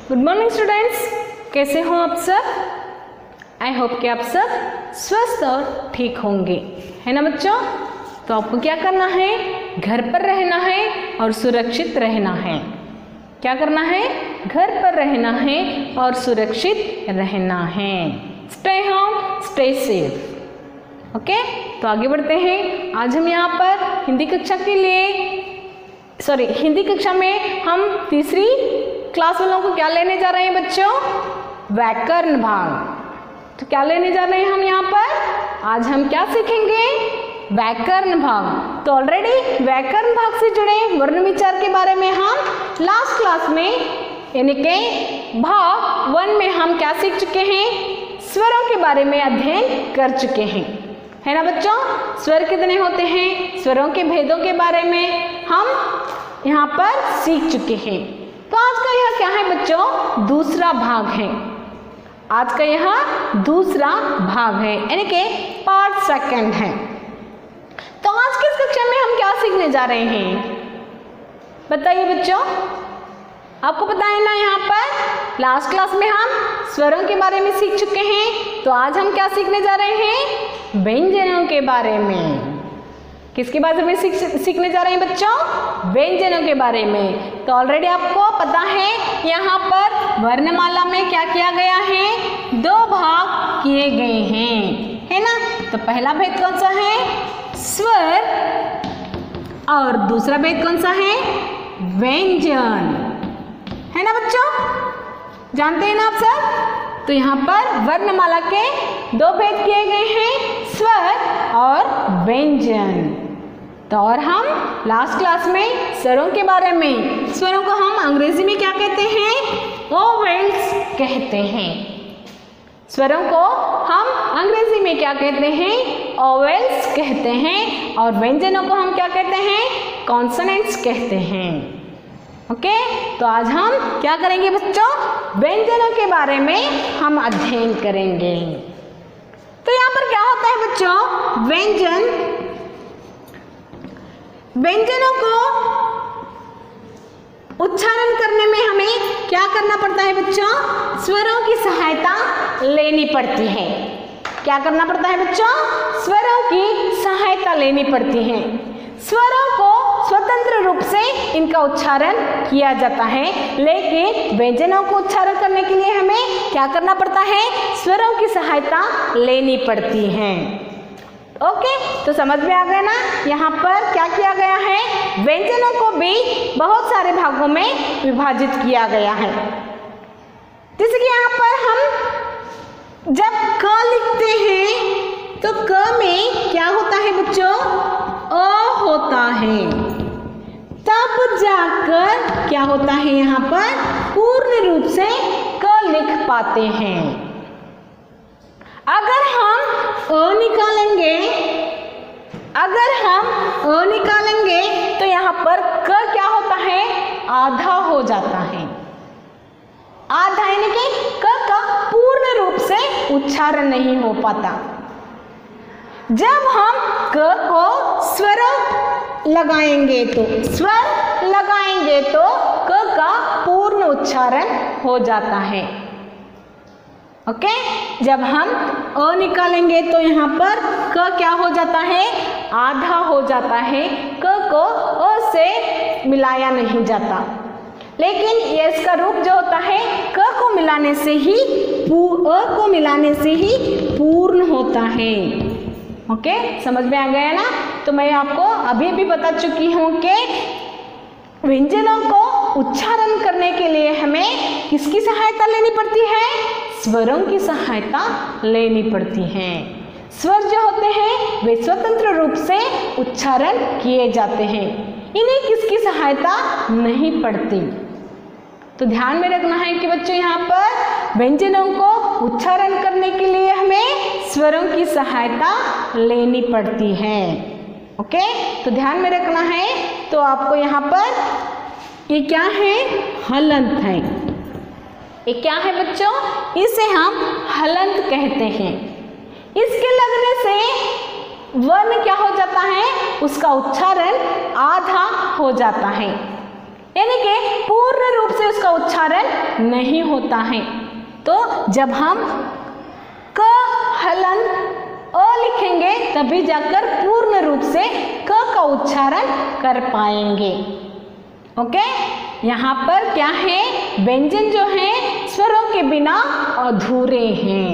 Good morning students, कैसे हो आप सब। आई होप कि आप सब स्वस्थ और ठीक होंगे, है ना बच्चों। तो आपको क्या करना है, घर पर रहना है और सुरक्षित रहना है। क्या करना है, घर पर रहना है और सुरक्षित रहना है। Stay home, stay safe. Okay, तो आगे बढ़ते हैं। आज हम यहाँ पर हिंदी कक्षा के लिए हिंदी कक्षा में हम तीसरी क्लास वालों को क्या लेने जा रहे हैं बच्चों, व्याकरण भाग। तो क्या लेने जा रहे हैं हम यहाँ पर, आज हम क्या सीखेंगे, व्याकरण भाग। तो ऑलरेडी व्याकरण भाग से जुड़े वर्ण विचार के बारे में हम लास्ट क्लास में यानी कि भाग 1 में हम क्या सीख चुके हैं, स्वरों के बारे में अध्ययन कर चुके हैं, है ना बच्चों। स्वर कितने होते हैं, स्वरों के भेदों के बारे में हम यहाँ पर सीख चुके हैं। तो आज का यह क्या है बच्चों, दूसरा भाग है। आज का यह दूसरा भाग है यानी कि पार्ट 2 है। तो आज की इस कक्षा में हम क्या सीखने जा रहे हैं, बताइए बच्चों। आपको पता है ना, यहाँ पर लास्ट क्लास में हम स्वरों के बारे में सीख चुके हैं। तो आज हम क्या सीखने जा रहे हैं, व्यंजनों के बारे में। किसके बारे में सीखने जा रहे हैं बच्चों, व्यंजनों के बारे में। तो ऑलरेडी आपको पता है यहाँ पर वर्णमाला में क्या किया गया है, 2 भाग किए गए हैं, है ना। तो पहला भेद कौन सा है, स्वर, और दूसरा भेद कौन सा है, व्यंजन, है ना बच्चों, जानते हैं ना आप सब। तो यहाँ पर वर्णमाला के 2 भेद किए गए हैं, स्वर और व्यंजन। तो और हम लास्ट क्लास में स्वरों के बारे में, स्वरों को हम अंग्रेजी में क्या कहते हैं, वोवेल्स कहते हैं। स्वरों को हम अंग्रेजी में क्या कहते हैं, वोवेल्स कहते हैं, और व्यंजनों को हम क्या कहते हैं, कॉन्सोनेंट्स कहते हैं। ओके, तो आज हम क्या करेंगे बच्चों, व्यंजनों के बारे में हम अध्ययन करेंगे। तो यहाँ पर क्या होता है बच्चों, व्यंजनों को उच्चारण करने में हमें क्या करना पड़ता है बच्चों, स्वरों की सहायता लेनी पड़ती है। क्या करना पड़ता है बच्चों, स्वरों की सहायता लेनी पड़ती है। स्वरों को स्वतंत्र रूप से इनका उच्चारण किया जाता है, लेकिन व्यंजनों को उच्चारण करने के लिए हमें क्या करना पड़ता है, स्वरों की सहायता लेनी पड़ती है। ओके, तो समझ में आ गया ना। यहाँ पर क्या किया गया है, व्यंजनों को भी बहुत सारे भागों में विभाजित किया गया है। जैसे कि यहाँ पर हम जब क लिखते हैं तो क में क्या होता है बच्चों, अ होता है। तब जाकर क्या होता है, यहाँ पर पूर्ण रूप से क लिख पाते हैं। अगर हम अ निकालेंगे तो यहाँ पर क क्या होता है, आधा हो जाता है। आधा यानी कि क का पूर्ण रूप से उच्चारण नहीं हो पाता। जब हम क को स्वर लगाएंगे तो क का पूर्ण उच्चारण हो जाता है। ओके, जब हम अ निकालेंगे तो यहाँ पर क क्या हो जाता है, आधा हो जाता है। क को अ से मिलाया नहीं जाता, लेकिन ये इसका रूप जो होता है, क को मिलाने से ही अ को मिलाने से ही पूर्ण होता है। ओके, समझ में आ गया ना। तो मैं आपको अभी भी बता चुकी हूँ कि व्यंजनों को उच्चारण करने के लिए हमें किसकी सहायता लेनी पड़ती है, स्वरों की सहायता लेनी पड़ती है। स्वर जो होते हैं वे स्वतंत्र रूप से उच्चारण किए जाते हैं, इन्हें किसकी सहायता नहीं पड़ती। तो ध्यान में रखना है कि बच्चों यहाँ पर व्यंजनों को उच्चारण करने के लिए हमें स्वरों की सहायता लेनी पड़ती है। ओके, तो ध्यान में रखना है। तो आपको यहाँ पर ये क्या है, हलंत है। ये क्या है बच्चों, इसे हम हलंत कहते हैं। इसके लगने से वर्ण क्या हो जाता है, उसका उच्चारण आधा हो जाता है, यानी कि पूर्ण रूप से उसका उच्चारण नहीं होता है। तो जब हम क हलंत अ लिखेंगे तभी जाकर पूर्ण रूप से क का उच्चारण कर पाएंगे। ओके, यहाँ पर क्या है, व्यंजन जो है स्वरों के बिना अधूरे हैं,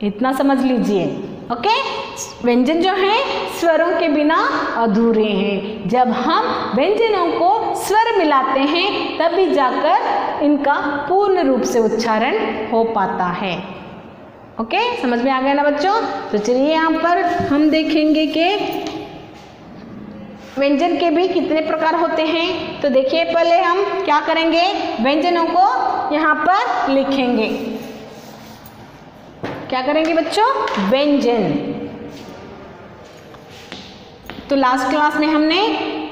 इतना समझ लीजिए। ओके, व्यंजन जो है स्वरों के बिना अधूरे हैं। जब हम व्यंजनों को स्वर मिलाते हैं तभी जाकर इनका पूर्ण रूप से उच्चारण हो पाता है। ओके, समझ में आ गया ना बच्चों? तो चलिए यहाँ पर हम देखेंगे कि व्यंजन के भी कितने प्रकार होते हैं। तो देखिए, पहले हम क्या करेंगे, व्यंजनों को यहाँ पर लिखेंगे। क्या करेंगे बच्चों, व्यंजन। तो लास्ट क्लास में हमने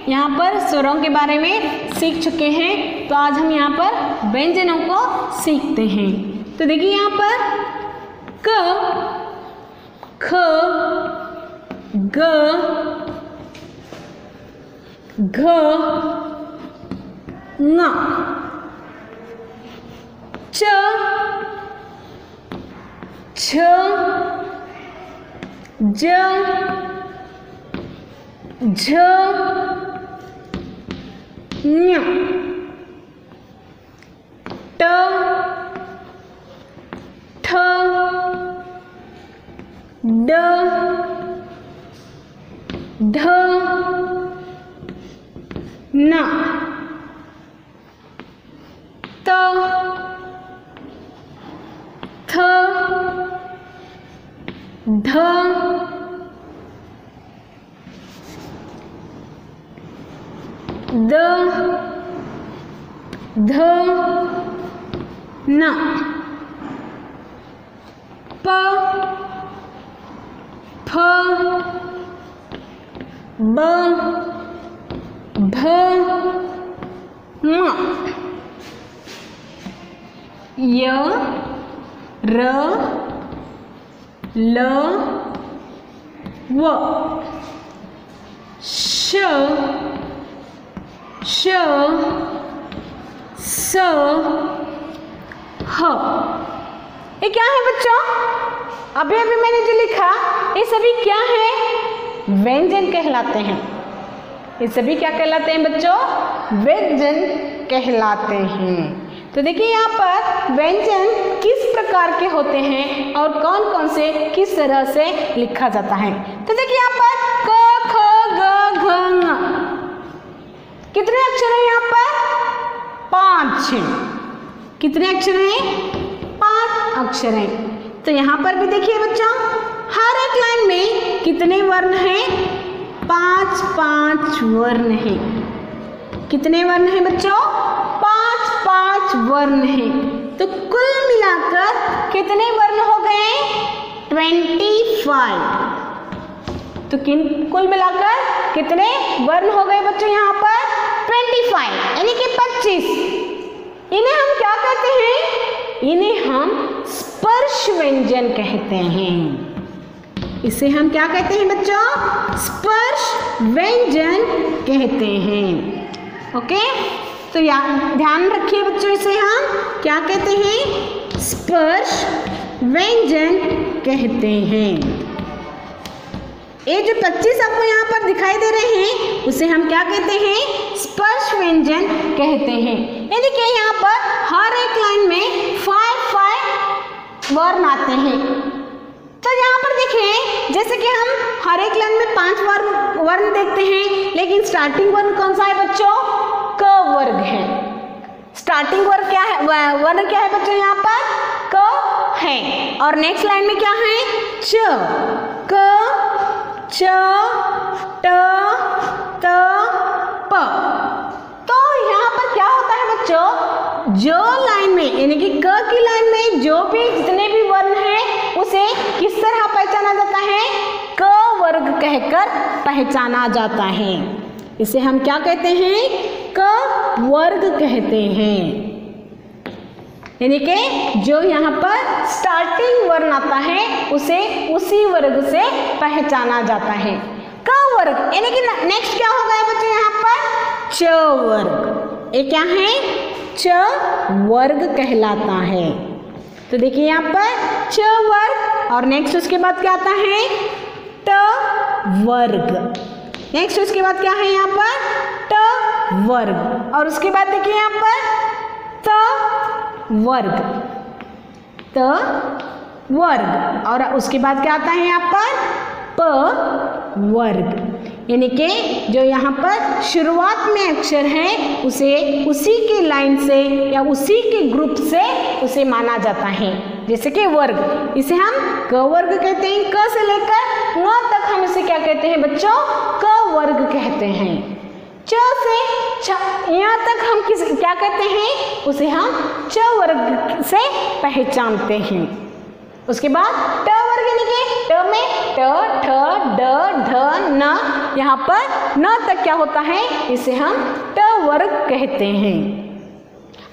यहाँ पर स्वरों के बारे में सीख चुके हैं, तो आज हम यहाँ पर व्यंजनों को सीखते हैं। तो देखिए यहाँ पर क, ख, ग, घ, ङ, च, छ, ज, झ, ञ, ट, ठ, ड, ढ, न, त, थ, ध, द, ध, न, प, फ, ब, भ, म, य, र, ल, व, श, श, स, ह। ये क्या है बच्चों? अभी अभी मैंने जो लिखा ये सभी क्या है? व्यंजन कहलाते हैं। ये सभी क्या कहलाते हैं बच्चों? व्यंजन कहलाते हैं। तो देखिए यहाँ पर व्यंजन किस प्रकार के होते हैं और कौन कौन से किस तरह से लिखा जाता है। तो देखिए यहाँ पर क, ख, ग, घ, ङ, कितने अक्षर हैं यहाँ पर? 5 हैं। कितने अक्षर हैं? 5 अक्षर हैं। तो यहाँ पर भी देखिए बच्चों, हर एक लाइन में कितने वर्ण हैं? 5 वर्ण हैं। कितने वर्ण हैं बच्चों? 5 वर्ण हैं। तो कुल मिलाकर कितने वर्ण हो गए? 25। तो कुल मिलाकर कितने वर्ण हो गए बच्चों यहाँ पर? 25 यानी कि 25। इन्हें हम क्या कहते हैं? इन्हें हम स्पर्श व्यंजन कहते हैं। इसे हम क्या कहते हैं बच्चों? स्पर्श व्यंजन कहते हैं। ओके, तो ध्यान रखिए बच्चों, इसे हम क्या कहते हैं? स्पर्श व्यंजन कहते हैं। ये जो 25 आपको यहाँ पर दिखाई दे रहे हैं उसे हम क्या कहते हैं? स्पर्श व्यंजन कहते हैं। ये देखिए यहाँ पर हर एक लाइन में 5 वर्ण आते हैं। तो यहाँ पर देखिए, जैसे कि हम हर एक लाइन में 5 वर्ण देखते हैं, लेकिन स्टार्टिंग वर्ण कौन सा है बच्चों? क वर्ग है। स्टार्टिंग वर्ग क्या है? वर्ण क्या है बच्चों? यहाँ पर क है। और नेक्स्ट लाइन में क्या है? च, क, च, ट, त, प। तो यहाँ पर क्या होता है बच्चों? जो लाइन में यानी कि क की लाइन में जो भी जितने भी वर्ण हैं उसे किस तरह पहचाना जाता है? क वर्ग कहकर पहचाना जाता है। इसे हम क्या कहते हैं? क वर्ग कहते हैं। यानी कि जो यहाँ पर स्टार्टिंग वर्ण आता है उसे उसी वर्ग से पहचाना जाता है। क वर्ग यानी कि नेक्स्ट क्या हो गया बच्चों? यहाँ पर च वर्ग। ये क्या है? च वर्ग कहलाता है। तो देखिए यहाँ पर च वर्ग और नेक्स्ट उसके बाद क्या आता है ट वर्ग। नेक्स्ट उसके बाद क्या है यहाँ पर ट वर्ग और उसके बाद देखिए यहाँ पर त वर्ग, त वर्ग और उसके बाद क्या आता है यहाँ पर प वर्ग। यानी कि जो यहाँ पर शुरुआत में अक्षर है उसे उसी के लाइन से या उसी के ग्रुप से उसे माना जाता है। जैसे कि वर्ग, इसे हम क वर्ग कहते हैं। क से लेकर न तक हम इसे क्या कहते हैं बच्चों क वर्ग कहते हैं। च से यहाँ तक हम क्या कहते हैं उसे हम च वर्ग से पहचानते हैं। उसके बाद ट वर्ग यानी कि ट में ट ठ ड ढ न, यहाँ पर न तक क्या होता है इसे हम ट वर्ग कहते हैं।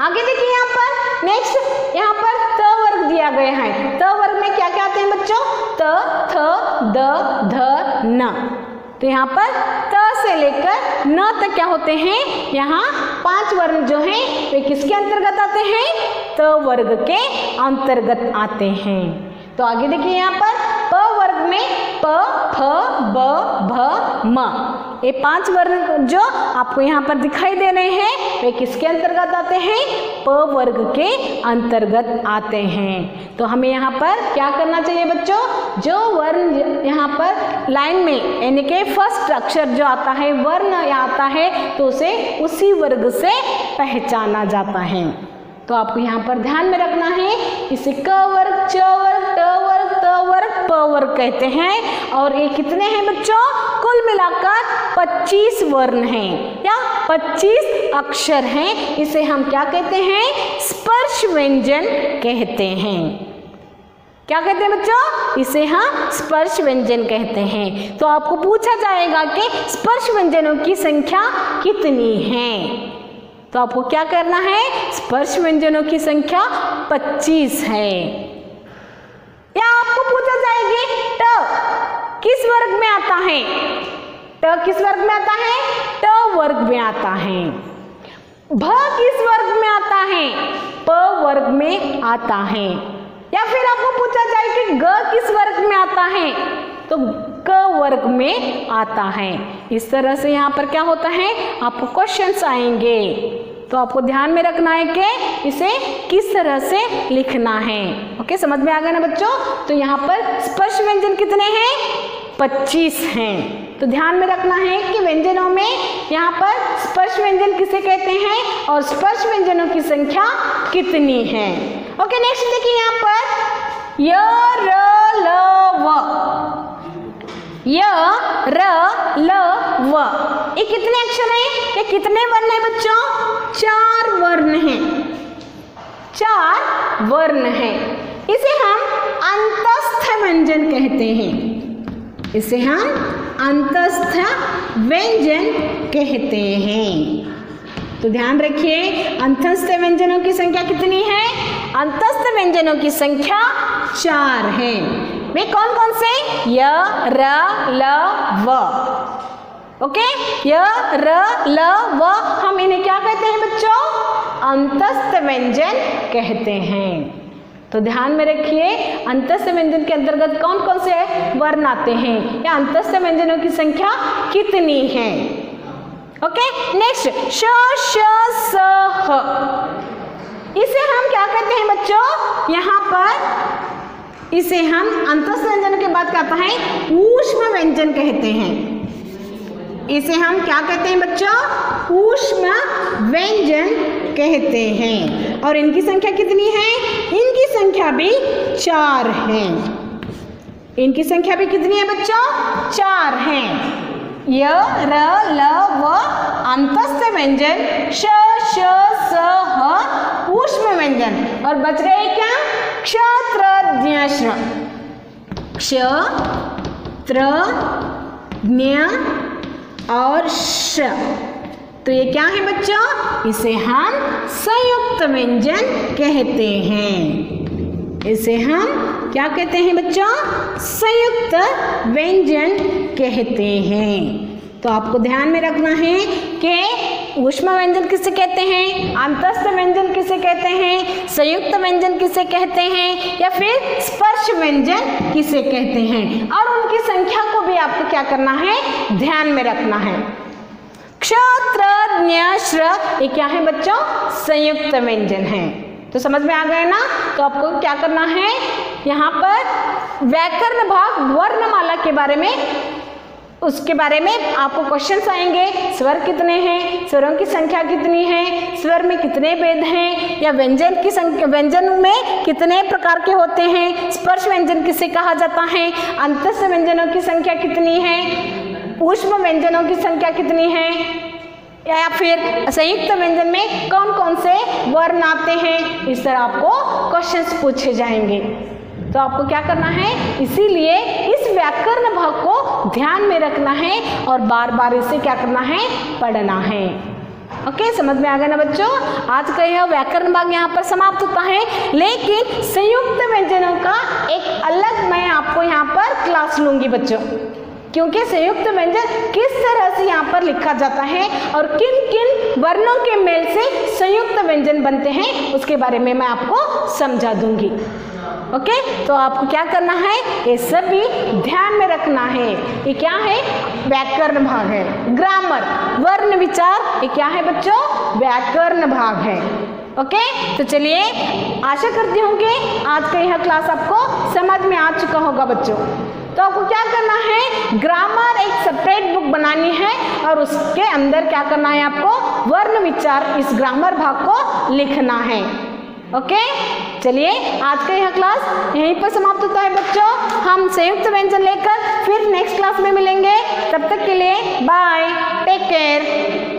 आगे देखिए यहाँ पर नेक्स्ट यहाँ पर त वर्ग दिया गया है। त वर्ग में क्या क्या आते हैं बच्चों त थ द ध न। तो यहाँ पर त से लेकर न तक क्या होते हैं यहाँ 5 वर्ण जो हैं वे किसके अंतर्गत आते हैं त वर्ग के अंतर्गत आते हैं। तो आगे देखिए यहाँ पर प वर्ग में प फ ब भ म, ये 5 वर्ण जो आपको यहाँ पर दिखाई दे रहे हैं वे किसके अंतर्गत आते हैं प वर्ग के अंतर्गत आते हैं। तो हमें यहाँ पर क्या करना चाहिए बच्चों, जो वर्ण यहाँ पर लाइन में यानी कि फर्स्ट अक्षर जो आता है वर्ण आता है तो उसे उसी वर्ग से पहचाना जाता है। तो आपको यहाँ पर ध्यान में रखना है इसे क वर्ग च वर्ग ट वर्ग त वर्ग प वर्ग कहते हैं। और ये कितने हैं बच्चों, कुल मिलाकर 25 वर्ण हैं या 25 अक्षर हैं। इसे हम क्या कहते हैं स्पर्श व्यंजन कहते हैं। क्या कहते हैं बच्चों, इसे हम स्पर्श व्यंजन कहते हैं। तो आपको पूछा जाएगा कि स्पर्श व्यंजनों की संख्या कितनी है, तो आपको क्या करना है स्पर्श व्यंजनों की संख्या 25 है। या आपको पूछा जाएगी ट किस वर्ग में आता है, ट किस वर्ग में आता है ट वर्ग में आता है। भ किस वर्ग में आता है प वर्ग में आता है। या फिर आपको पूछा जाए कि ग किस वर्ग में आता है तो क वर्ग में आता है। इस तरह से यहाँ पर क्या होता है आपको क्वेश्चंस आएंगे, तो आपको ध्यान में रखना है कि इसे किस तरह से लिखना है। ओके, समझ में आ गया ना बच्चों। तो यहाँ पर स्पर्श व्यंजन कितने हैं 25 हैं। तो ध्यान में रखना है कि व्यंजनों में यहाँ पर स्पर्श व्यंजन किसे कहते हैं और स्पर्श व्यंजनों की संख्या कितनी है। ओके, नेक्स्ट देखिए यहाँ पर य र ल व, य र ल व, ये कितने अक्षर हैं, ये कितने वर्ण हैं बच्चों 4 वर्ण हैं, 4 वर्ण हैं। इसे हम अंतस्थ व्यंजन कहते हैं, इसे हम अंतस्थ व्यंजन कहते हैं। तो ध्यान रखिए अंतस्थ व्यंजनों की संख्या कितनी है, अंतस्थ व्यंजनों की संख्या 4 है। वे कौन कौन से य र ल व। ओके, य र ल व हम इन्हें क्या कहते हैं बच्चों अंतस्थ व्यंजन कहते हैं। तो ध्यान में रखिए अंतस्थ व्यंजन के अंतर्गत कौन कौन से वर्ण आते हैं या अंतस्थ व्यंजनों की संख्या कितनी है। ओके, नेक्स्ट श श स ह, इसे हम क्या कहते हैं बच्चों, यहाँ पर इसे हम अंतस्थ व्यंजन के बाद क्या आता है ऊष्म व्यंजन कहते हैं। इसे हम क्या कहते हैं बच्चों ऊष्म व्यंजन कहते हैं। और इनकी संख्या कितनी है, इनकी संख्या भी 4 है। इनकी संख्या भी कितनी है बच्चों 4 है। य र ल व अंतस्थ व्यंजन, श श स ह ऊष्म व्यंजन। और बच रहे क्या क्ष त्र ज्ञ श्र, क्ष त्र ज्ञ और श। तो ये क्या है बच्चों, इसे हम संयुक्त व्यंजन कहते हैं। इसे हम क्या कहते हैं बच्चों संयुक्त व्यंजन कहते हैं। तो आपको ध्यान में रखना है कि ऊष्म व्यंजन किसे कहते हैं, अंतस्थ व्यंजन किसे कहते हैं, संयुक्त व्यंजन किसे कहते हैं, या फिर स्पर्श व्यंजन किसे कहते हैं, और उनकी संख्या को भी आपको क्या करना है, ध्यान में रखना है। क्ष, त्र, ज्ञ, श्र ये क्या है बच्चों, संयुक्त व्यंजन है। तो समझ में आ गए ना। तो आपको क्या करना है, यहाँ पर व्याकरण भाग वर्णमाला के बारे में, उसके बारे में आपको क्वेश्चंस आएंगे। स्वर कितने हैं, स्वरों की संख्या कितनी है, स्वर में कितने भेद हैं, या व्यंजन की संख्या, व्यंजन में कितने प्रकार के होते हैं, स्पर्श व्यंजन किसे कहा जाता है, अंतस्थ व्यंजनों की संख्या कितनी है, ऊष्म व्यंजनों की संख्या कितनी है, या फिर संयुक्त व्यंजन में कौन कौन से वर्ण आते हैं। इस तरह आपको क्वेश्चंस पूछे जाएंगे। तो आपको क्या करना है, इसीलिए इस व्याकरण भाग को ध्यान में रखना है और बार बार इसे क्या करना है, पढ़ना है। ओके, समझ में आ गया ना बच्चों। आज का यह व्याकरण भाग यहाँ पर समाप्त होता है, लेकिन संयुक्त व्यंजनों का एक अलग मैं आपको यहाँ पर क्लास लूंगी बच्चों, क्योंकि संयुक्त व्यंजन किस तरह से यहाँ पर लिखा जाता है और किन किन वर्णों के मेल से संयुक्त व्यंजन बनते हैं उसके बारे में मैं आपको समझा दूंगी। ओके, तो आपको क्या करना है, ये सभी ध्यान में रखना है। ये क्या है, व्याकरण भाग है। ग्रामर, वर्ण विचार, ये क्या है बच्चों, व्याकरण भाग है। ओके, तो चलिए, आशा करती हूँ कि आज का यह क्लास आपको समझ में आ चुका होगा बच्चों। तो आपको क्या करना है, ग्रामर एक सेपरेट बुक बनानी है और उसके अंदर क्या करना है, आपको वर्ण विचार इस ग्रामर भाग को लिखना है। ओके, चलिए, आज का यह क्लास यहीं पर समाप्त होता है बच्चों। हम संयुक्त व्यंजन लेकर फिर नेक्स्ट क्लास में मिलेंगे। तब तक के लिए बाय, टेक केयर।